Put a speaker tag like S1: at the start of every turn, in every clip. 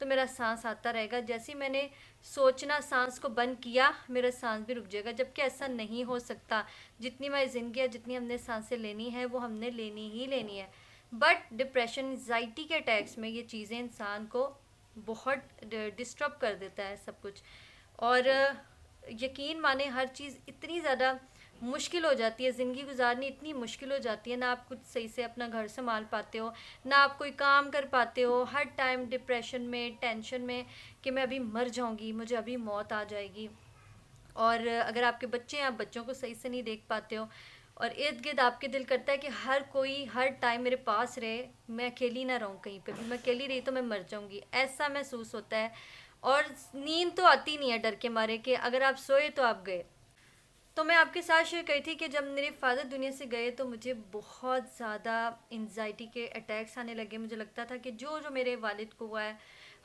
S1: تو میرا سانس آتا رہے گا. جیسے ہی میں نے سوچنا سانس کو بند کیا میرا سانس بھی رک جائے گا, جبکہ ایسا نہیں ہو سکتا. جتنی ہماری زندگی ہے, جتنی ہم نے سانسیں لینی ہے وہ ہم نے لینی ہی لینی ہے. بٹ ڈپریشن انزائٹی کے اٹیکس میں یہ چیزیں انسان کو بہت ڈسٹرب کر دیتا ہے سب کچھ. اور یقین مانے ہر چیز اتنی زیادہ مشکل ہو جاتی ہے, زندگی گزارنی اتنی مشکل ہو جاتی ہے, نہ آپ کچھ صحیح سے اپنا گھر سنبھال پاتے ہو, نہ آپ کوئی کام کر پاتے ہو, ہر ٹائم ڈپریشن میں, ٹینشن میں کہ میں ابھی مر جاؤں گی, مجھے ابھی موت آ جائے گی. اور اگر آپ کے بچے ہیں, آپ بچوں کو صحیح سے نہیں دیکھ پاتے ہو, اور ارد گرد آپ کے دل کرتا ہے کہ ہر کوئی ہر ٹائم میرے پاس رہے, میں اکیلی نہ رہوں کہیں پہ بھی, میں اکیلی رہی تو میں مر جاؤں گی, ایسا محسوس ہوتا ہے. اور نیند تو آتی نہیں ہے ڈر کے مارے کہ اگر آپ سوئے تو آپ گئے. تو میں آپ کے ساتھ شیئر کری تھی کہ جب میرے فادر دنیا سے گئے تو مجھے بہت زیادہ انزائٹی کے اٹیکس آنے لگے. مجھے لگتا تھا کہ جو میرے والد کو ہوا ہے,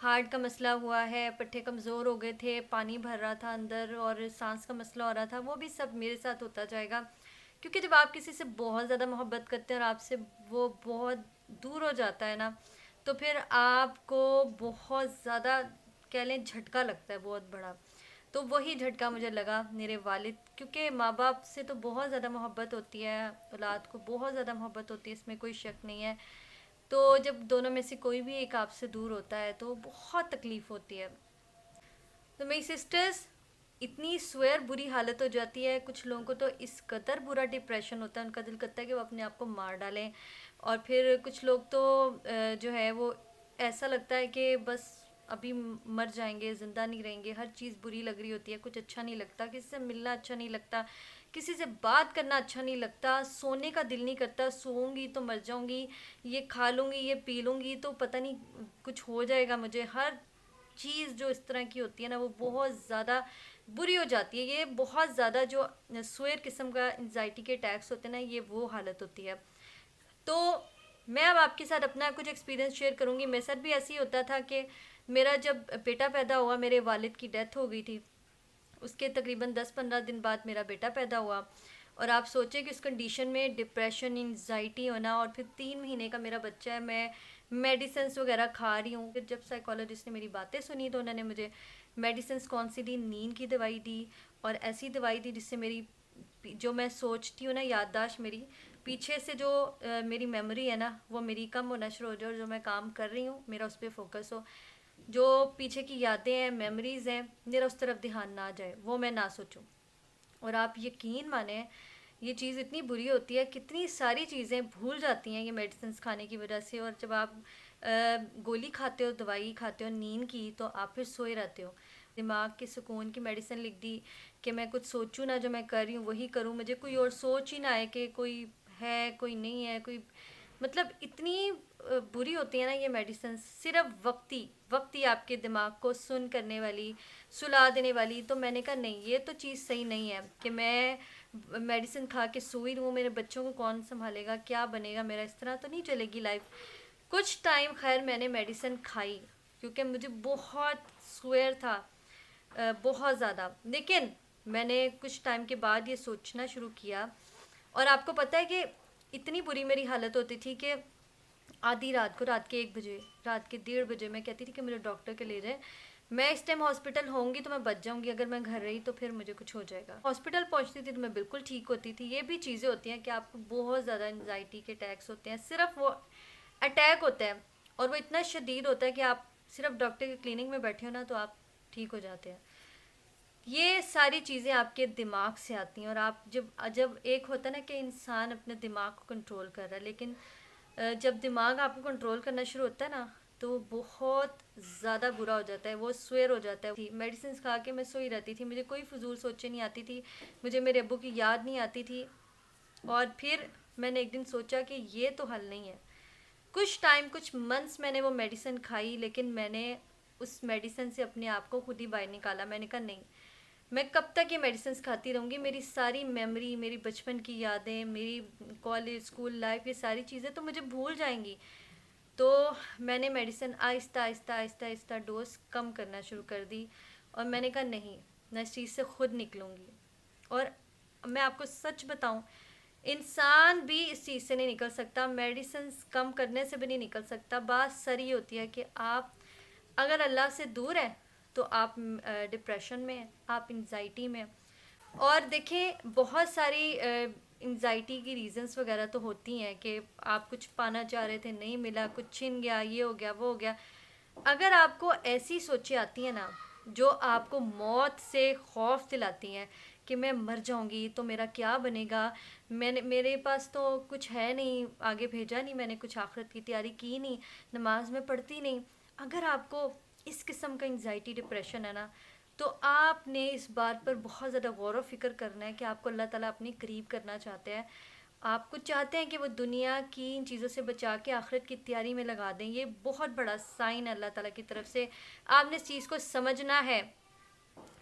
S1: ہارٹ کا مسئلہ ہوا ہے, پٹھے کمزور ہو گئے تھے, پانی بھر رہا تھا اندر, اور سانس کا مسئلہ ہو رہا تھا, وہ بھی سب میرے ساتھ ہوتا جائے گا. کیونکہ جب آپ کسی سے بہت زیادہ محبت کرتے ہیں اور آپ سے وہ بہت دور ہو جاتا ہے نا, تو پھر آپ کو بہت زیادہ کہہ لیں جھٹکا لگتا ہے, بہت بڑا. تو وہی جھٹکا مجھے لگا میرے والد, کیونکہ ماں باپ سے تو بہت زیادہ محبت ہوتی ہے, اولاد کو بہت زیادہ محبت ہوتی ہے, اس میں کوئی شک نہیں ہے. تو جب دونوں میں سے کوئی بھی ایک آپ سے دور ہوتا ہے تو بہت تکلیف ہوتی ہے. تو میری سسٹرز اتنی سویر بری حالت ہو جاتی ہے, کچھ لوگوں کو تو اس قدر برا ڈپریشن ہوتا ہے, ان کا دل کرتا ہے کہ وہ اپنے آپ کو مار ڈالیں. اور پھر کچھ لوگ تو جو ہے وہ ایسا لگتا ہے کہ بس ابھی مر جائیں گے, زندہ نہیں رہیں گے, ہر چیز بری لگ رہی ہوتی ہے, کچھ اچھا نہیں لگتا, کسی سے ملنا اچھا نہیں لگتا, کسی سے بات کرنا اچھا نہیں لگتا, سونے کا دل نہیں کرتا, سوؤں گی تو مر جاؤں گی, یہ کھا لوں گی, یہ پی لوں گی تو پتہ نہیں کچھ ہو جائے گا مجھے. ہر چیز جو اس طرح کی ہوتی ہے نا وہ بہت زیادہ بری ہو جاتی ہے. یہ بہت زیادہ جو سویر قسم کا انزائٹی کے اٹیکس ہوتے ہیں نا, یہ وہ حالت ہوتی ہے. تو میں اب آپ کے ساتھ اپنا کچھ ایکسپیرینس شیئر کروں گی. میرے ساتھ بھی ایسے ہی ہوتا تھا کہ میرا جب بیٹا پیدا ہوا, میرے والد کی ڈیتھ ہو گئی تھی, اس کے تقریباً 10-15 دن بعد میرا بیٹا پیدا ہوا. اور آپ سوچیں کہ اس کنڈیشن میں ڈپریشن, انزائٹی ہونا, اور پھر 3 مہینے کا میرا بچہ ہے, میں میڈیسنس وغیرہ کھا رہی ہوں. پھر جب سائیکالوجسٹ نے میری باتیں سنی تو انہوں نے مجھے میڈیسنس کون سی دی, نیند کی دوائی دی, اور ایسی دوائی دی جس سے میری جو میں سوچتی ہوں نا, یادداشت میری پیچھے سے جو میری میموری ہے نا وہ میری کم ہونا شروع ہو جائے, اور جو میں کام کر رہی ہوں میرا اس پہ فوکس ہو, جو پیچھے کی یادیں ہیں, میموریز ہیں, میرا اس طرف دھیان نہ جائے, وہ میں نہ سوچوں. اور آپ یقین مانیں یہ چیز اتنی بری ہوتی ہے, کتنی ساری چیزیں بھول جاتی ہیں یہ میڈیسنس کھانے کی وجہ سے. اور جب آپ گولی کھاتے ہو, دوائی کھاتے ہو نیند کی, تو آپ پھر سوئے رہتے ہو. دماغ کے سکون کی میڈیسن لکھ دی کہ میں کچھ سوچوں نہ, جو میں کر رہی ہوں وہی کروں, مجھے کوئی اور سوچ ہی نہ آئے کہ کوئی ہے کوئی نہیں ہے, کوئی مطلب اتنی بری ہوتی ہے نا یہ میڈیسن, صرف وقتی آپ کے دماغ کو سن کرنے والی, سلا دینے والی. تو میں نے کہا نہیں, یہ تو چیز صحیح نہیں ہے کہ میں میڈیسن کھا کے سوئی رہوں, میرے بچوں کو کون سنبھالے گا, کیا بنے گا میرا, اس طرح تو نہیں چلے گی لائف. کچھ ٹائم خیر میں نے میڈیسن کھائی کیونکہ مجھے بہت سویر تھا, بہت زیادہ. لیکن میں نے کچھ ٹائم کے بعد یہ سوچنا شروع کیا, اور آپ کو پتہ ہے کہ اتنی بری میری حالت ہوتی تھی کہ آدھی رات کو, رات کے 1 بجے, رات کے 1:30 بجے میں کہتی تھی کہ میرے ڈاکٹر کے لے جائیں, میں اس ٹائم ہاسپٹل ہوں گی تو میں بچ جاؤں گی, اگر میں گھر رہی تو پھر مجھے کچھ ہو جائے گا. ہاسپٹل پہنچتی تھی تو میں بالکل ٹھیک ہوتی تھی. یہ بھی چیزیں ہوتی ہیں کہ آپ کو بہت زیادہ انزائٹی کے اٹیکس ہوتے ہیں, صرف وہ اٹیک ہوتا ہے اور وہ اتنا شدید ہوتا ہے کہ آپ صرف ڈاکٹر کے کلینک میں بیٹھے ہو نا تو آپ ٹھیک ہو جاتے ہیں. یہ ساری چیزیں آپ کے دماغ سے آتی ہیں. اور آپ جب ایک ہوتا ہے نا کہ انسان اپنے دماغ کو کنٹرول کر رہا ہے, لیکن جب دماغ آپ کو کنٹرول کرنا شروع ہوتا ہے نا تو بہت زیادہ برا ہو جاتا ہے, وہ سویر ہو جاتا ہے. میڈیسنس کھا کے میں سوئی رہتی تھی, مجھے کوئی فضول سوچیں نہیں آتی تھی, مجھے میرے ابو کی یاد نہیں آتی تھی. اور پھر میں نے ایک دن سوچا کہ یہ تو حل نہیں ہے. کچھ منتھس میں نے وہ میڈیسن کھائی, لیکن میں نے اس میڈیسن سے اپنے آپ کو خود ہی باہر نکالا. میں نے کہا نہیں, میں کب تک یہ میڈیسنس کھاتی رہوں گی, میری ساری میموری, میری بچپن کی یادیں, میری کالج اسکول لائف, یہ ساری چیزیں تو مجھے بھول جائیں گی. تو میں نے میڈیسن آہستہ آہستہ ڈوز کم کرنا شروع کر دی, اور میں نے کہا نہیں, میں اس چیز سے خود نکلوں گی. اور میں آپ کو سچ بتاؤں, انسان بھی اس چیز سے نہیں نکل سکتا, میڈیسنس کم کرنے سے بھی نہیں نکل سکتا. بات سری ہوتی ہے کہ آپ اگر اللہ سے دور ہے تو آپ ڈپریشن میں ہیں، آپ انگزائٹی میں ہیں۔ اور دیکھیں بہت ساری انگزائٹی کی ریزنس وغیرہ تو ہوتی ہیں کہ آپ کچھ پانا چاہ رہے تھے نہیں ملا، کچھ چھن گیا، یہ ہو گیا وہ ہو گیا۔ اگر آپ کو ایسی سوچیں آتی ہیں نا جو آپ کو موت سے خوف دلاتی ہیں کہ میں مر جاؤں گی تو میرا کیا بنے گا، میرے پاس تو کچھ ہے نہیں، آگے بھیجا نہیں میں نے، کچھ آخرت کی تیاری کی نہیں، نماز میں پڑھتی نہیں، اگر آپ کو اس قسم کا انگزائٹی ڈپریشن ہے نا، تو آپ نے اس بات پر بہت زیادہ غور و فکر کرنا ہے کہ آپ کو اللہ تعالیٰ اپنے قریب کرنا چاہتے ہیں، آپ کو چاہتے ہیں کہ وہ دنیا کی ان چیزوں سے بچا کے آخرت کی تیاری میں لگا دیں۔ یہ بہت بڑا سائن ہے اللہ تعالیٰ کی طرف سے، آپ نے اس چیز کو سمجھنا ہے،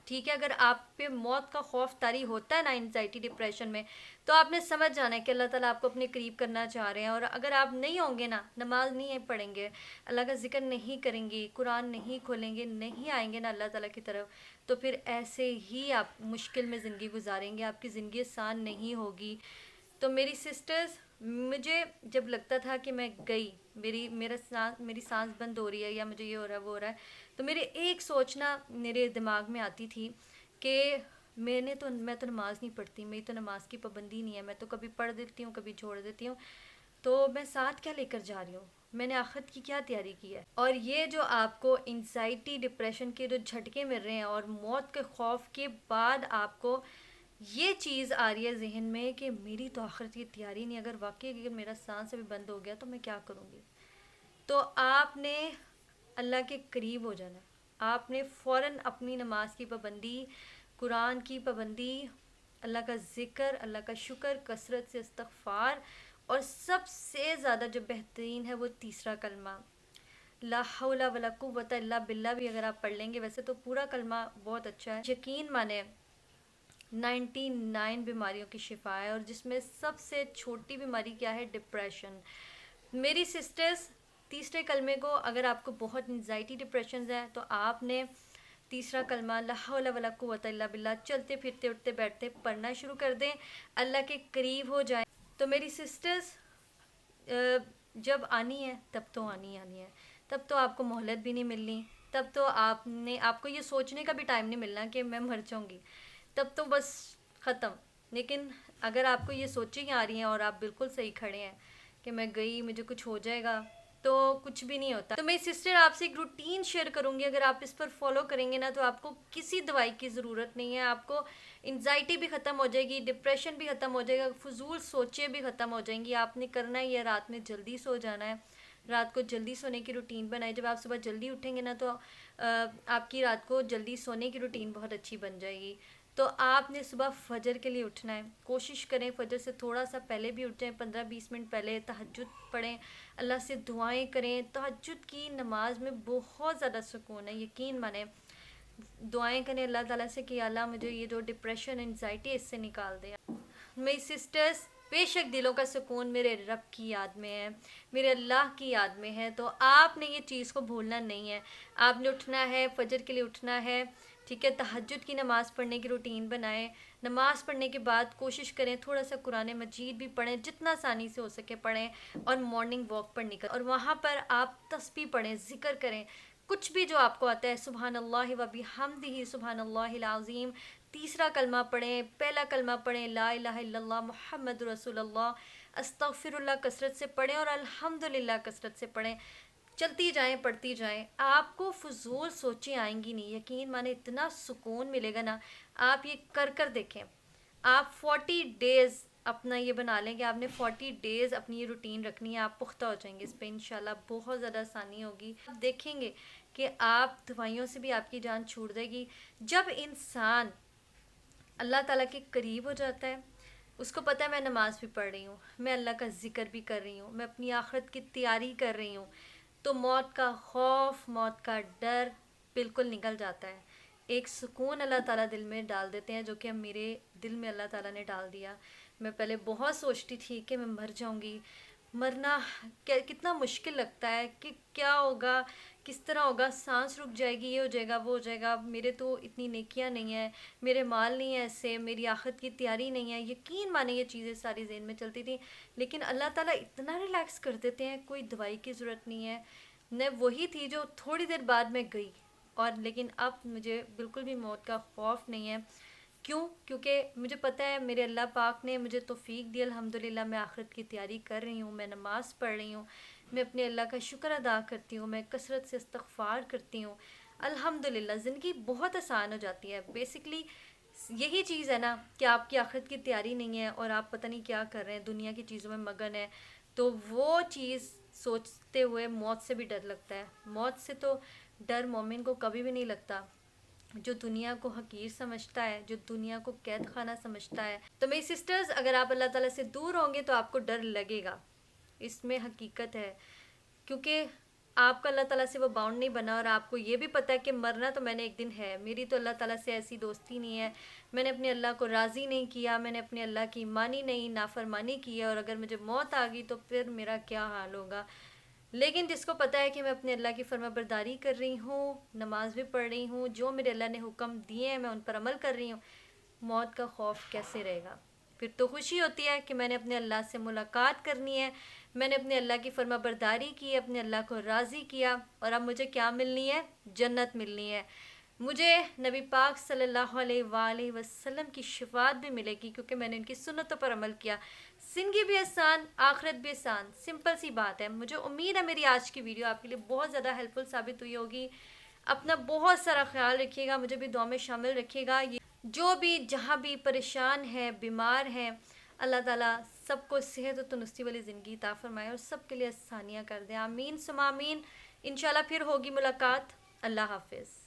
S1: ٹھیک ہے؟ اگر آپ پہ موت کا خوف طاری ہوتا ہے نا انزائٹی ڈپریشن میں، تو آپ نے سمجھ جانا ہے کہ اللہ تعالیٰ آپ کو اپنے قریب کرنا چاہ رہے ہیں۔ اور اگر آپ نہیں ہوں گے نا، نماز نہیں پڑھیں گے، اللہ کا ذکر نہیں کریں گے، قرآن نہیں کھولیں گے، نہیں آئیں گے نا اللہ تعالیٰ کی طرف، تو پھر ایسے ہی آپ مشکل میں زندگی گزاریں گے، آپ کی زندگی آسان نہیں ہوگی۔ تو میری سسٹرز، مجھے جب لگتا تھا کہ میں گئی، میری سانس بند ہو رہی ہے یا مجھے یہ ہو رہا ہے وہ ہو رہا ہے، تو میرے ایک سوچنا میرے دماغ میں آتی تھی کہ میں تو نماز نہیں پڑھتی، میری تو نماز کی پابندی نہیں ہے، میں تو کبھی پڑھ دیتی ہوں کبھی چھوڑ دیتی ہوں، تو میں ساتھ کیا لے کر جا رہی ہوں، میں نے آخرت کی کیا تیاری کی ہے؟ اور یہ جو آپ کو انزائٹی ڈپریشن کے جو جھٹکے مل رہے ہیں اور موت کے خوف کے بعد آپ کو یہ چیز آ رہی ہے ذہن میں کہ میری تو آخرت کی تیاری نہیں، اگر واقعی اگر میرا سانس بھی بند ہو گیا تو میں کیا کروں گی؟ تو آپ نے اللہ کے قریب ہو جانا ہے، آپ نے فوراً اپنی نماز کی پابندی، قرآن کی پابندی، اللہ کا ذکر، اللہ کا شکر، کثرت سے استغفار، اور سب سے زیادہ جو بہترین ہے وہ تیسرا کلمہ لا حول ولا قوت الا باللہ بھی اگر آپ پڑھ لیں گے، ویسے تو پورا کلمہ بہت اچھا ہے، یقین مانے 99 بیماریوں کی شفا ہے، اور جس میں سب سے چھوٹی بیماری کیا ہے؟ ڈپریشن۔ میری سسٹرز، تیسرے کلمے کو اگر آپ کو بہت انزائٹی ڈپریشنز ہے تو آپ نے تیسرا کلمہ لا حول ولا قوت الا باللہ چلتے پھرتے اٹھتے بیٹھتے پڑھنا شروع کر دیں، اللہ کے قریب ہو جائیں۔ تو میری سسٹرز، جب آنی ہے تب تو آنی ہے، تب تو آپ کو مہلت بھی نہیں ملنی، تب تو آپ کو یہ سوچنے کا بھی ٹائم نہیں ملنا کہ میں مر جاؤں گی، تب تو بس ختم۔ لیکن اگر آپ کو یہ سوچیں آ رہی ہیں اور آپ بالکل صحیح کھڑے ہیں کہ میں گئی مجھے کچھ ہو جائے گا، تو کچھ بھی نہیں ہوتا۔ تو میری سسٹر آپ سے ایک روٹین شیئر کروں گی، اگر آپ اس پر فالو کریں گے نا تو آپ کو کسی دوائی کی ضرورت نہیں ہے، آپ کو انزائٹی بھی ختم ہو جائے گی، ڈپریشن بھی ختم ہو جائے گا، فضول سوچیں بھی ختم ہو جائیں گی۔ آپ نے کرنا ہی ہے رات میں جلدی سو جانا ہے، رات کو جلدی سونے کی روٹین بنائے، جب آپ صبح جلدی اٹھیں گے نا تو آپ کی رات کو جلدی سونے کی روٹین بہت اچھی بن جائے گی۔ تو آپ نے صبح فجر کے لیے اٹھنا ہے، کوشش کریں فجر سے تھوڑا سا پہلے بھی اٹھ جائیں، 15-20 منٹ پہلے، تہجد پڑھیں، اللہ سے دعائیں کریں۔ تہجد کی نماز میں بہت زیادہ سکون ہے، یقین مانیں، دعائیں کریں اللہ تعالیٰ سے کہ اللہ مجھے یہ جو ڈپریشن انزائٹی ہے اس سے نکال دے۔ میری سسٹرز، بے شک دلوں کا سکون میرے رب کی یاد میں ہے، میرے اللہ کی یاد میں ہے، تو آپ نے یہ چیز کو بھولنا نہیں ہے۔ آپ نے اٹھنا ہے، فجر کے لیے اٹھنا ہے، ٹھیک ہے؟ تہجد کی نماز پڑھنے کی روٹین بنائیں، نماز پڑھنے کے بعد کوشش کریں تھوڑا سا قرآن مجید بھی پڑھیں، جتنا آسانی سے ہو سکے پڑھیں، اور مارننگ واک پر نکل، اور وہاں پر آپ تسبیح پڑھیں، ذکر کریں، کچھ بھی جو آپ کو آتا ہے، سبحان اللہ و بحمدہ سبحان اللہ العظیم، تیسرا کلمہ پڑھیں، پہلا کلمہ پڑھیں لا الہ الا اللہ محمد رسول اللہ، استغفر اللہ کثرت سے پڑھیں، اور الحمدللہ کثرت سے پڑھیں، چلتی جائیں پڑھتی جائیں، آپ کو فضول سوچیں آئیں گی نہیں، یقین مانے اتنا سکون ملے گا نا، آپ یہ کر کر دیکھیں۔ آپ 40 ڈیز اپنا یہ بنا لیں کہ آپ نے 40 ڈیز اپنی یہ روٹین رکھنی ہے، آپ پختہ ہو جائیں گے اس پہ، انشاءاللہ بہت زیادہ آسانی ہوگی، آپ دیکھیں گے کہ آپ دوائیوں سے بھی آپ کی جان چھوٹ جائے گی۔ جب انسان اللہ تعالیٰ کے قریب ہو جاتا ہے، اس کو پتہ ہے میں نماز بھی پڑھ رہی ہوں، میں اللہ کا ذکر بھی کر رہی ہوں، میں اپنی آخرت کی تیاری کر رہی ہوں، تو موت کا خوف، موت کا ڈر بالکل نکل جاتا ہے۔ ایک سکون اللہ تعالیٰ دل میں ڈال دیتے ہیں، جو کہ میرے دل میں اللہ تعالیٰ نے ڈال دیا۔ میں پہلے بہت سوچتی تھی کہ میں مر جاؤں گی، مرنا کتنا مشکل لگتا ہے، کہ کیا ہوگا، کس طرح ہوگا، سانس رک جائے گی، یہ ہو جائے گا وہ ہو جائے گا، میرے تو اتنی نیکیاں نہیں ہیں، میرے مال نہیں ہیں ایسے، میری آخرت کی تیاری نہیں ہے، یقین مانے یہ چیزیں ساری ذہن میں چلتی تھیں، لیکن اللہ تعالیٰ اتنا ریلیکس کر دیتے ہیں، کوئی دوائی کی ضرورت نہیں ہے، میں وہی تھی جو تھوڑی دیر بعد میں گئی، اور لیکن اب مجھے بالکل بھی موت کا خوف نہیں ہے۔ کیوں؟ کیونکہ مجھے پتہ ہے میرے اللہ پاک نے مجھے توفیق دی، الحمدللہ میں آخرت کی تیاری کر رہی ہوں، میں نماز پڑھ رہی ہوں، میں اپنے اللہ کا شکر ادا کرتی ہوں، میں کثرت سے استغفار کرتی ہوں، الحمدللہ زندگی بہت آسان ہو جاتی ہے۔ بیسکلی یہی چیز ہے نا کہ آپ کی آخرت کی تیاری نہیں ہے اور آپ پتہ نہیں کیا کر رہے ہیں، دنیا کی چیزوں میں مگن ہے، تو وہ چیز سوچتے ہوئے موت سے بھی ڈر لگتا ہے۔ موت سے تو ڈر مومن کو کبھی بھی نہیں لگتا، جو دنیا کو حقیر سمجھتا ہے، جو دنیا کو قید خانہ سمجھتا ہے۔ تو میری سسٹرز، اگر آپ اللہ تعالیٰ سے دور ہوں گے تو آپ کو ڈر لگے گا، اس میں حقیقت ہے، کیونکہ آپ کا اللہ تعالیٰ سے وہ باؤنڈ نہیں بنا، اور آپ کو یہ بھی پتہ ہے کہ مرنا تو میں نے ایک دن ہے۔ میری تو اللہ تعالیٰ سے ایسی دوستی نہیں ہے، میں نے اپنے اللہ کو راضی نہیں کیا، میں نے اپنے اللہ کی مانی نہیں، نافرمانی کی ہے، اور اگر مجھے موت آ گئی تو پھر میرا کیا حال ہوگا۔ لیکن جس کو پتہ ہے کہ میں اپنے اللہ کی فرما برداری کر رہی ہوں، نماز بھی پڑھ رہی ہوں، جو میرے اللہ نے حکم دیے ہیں میں ان پر عمل کر رہی ہوں، موت کا خوف کیسے رہے گا؟ پھر تو خوشی ہوتی ہے کہ میں نے اپنے اللہ سے ملاقات کرنی ہے، میں نے اپنے اللہ کی فرما برداری کی، اپنے اللہ کو راضی کیا، اور اب مجھے کیا ملنی ہے؟ جنت ملنی ہے۔ مجھے نبی پاک صلی اللہ علیہ وآلہ وسلم کی شفاعت بھی ملے گی، کیونکہ میں نے ان کی سنتوں پر عمل کیا۔ زندگی بھی آسان، آخرت بھی آسان، سمپل سی بات ہے۔ مجھے امید ہے میری آج کی ویڈیو آپ کے لیے بہت زیادہ ہیلپ فل ثابت ہوئی ہوگی۔ اپنا بہت سارا خیال رکھیے گا، مجھے بھی دعا میں شامل رکھیے گا۔ جو بھی جہاں بھی پریشان ہے، بیمار ہیں، اللہ تعالیٰ سب کو صحت و تندرستی والی زندگی عطا فرمائے اور سب کے لیے آسانیاں کر دیں، آمین ثم آمین۔ انشاءاللہ پھر ہوگی ملاقات۔ اللہ حافظ۔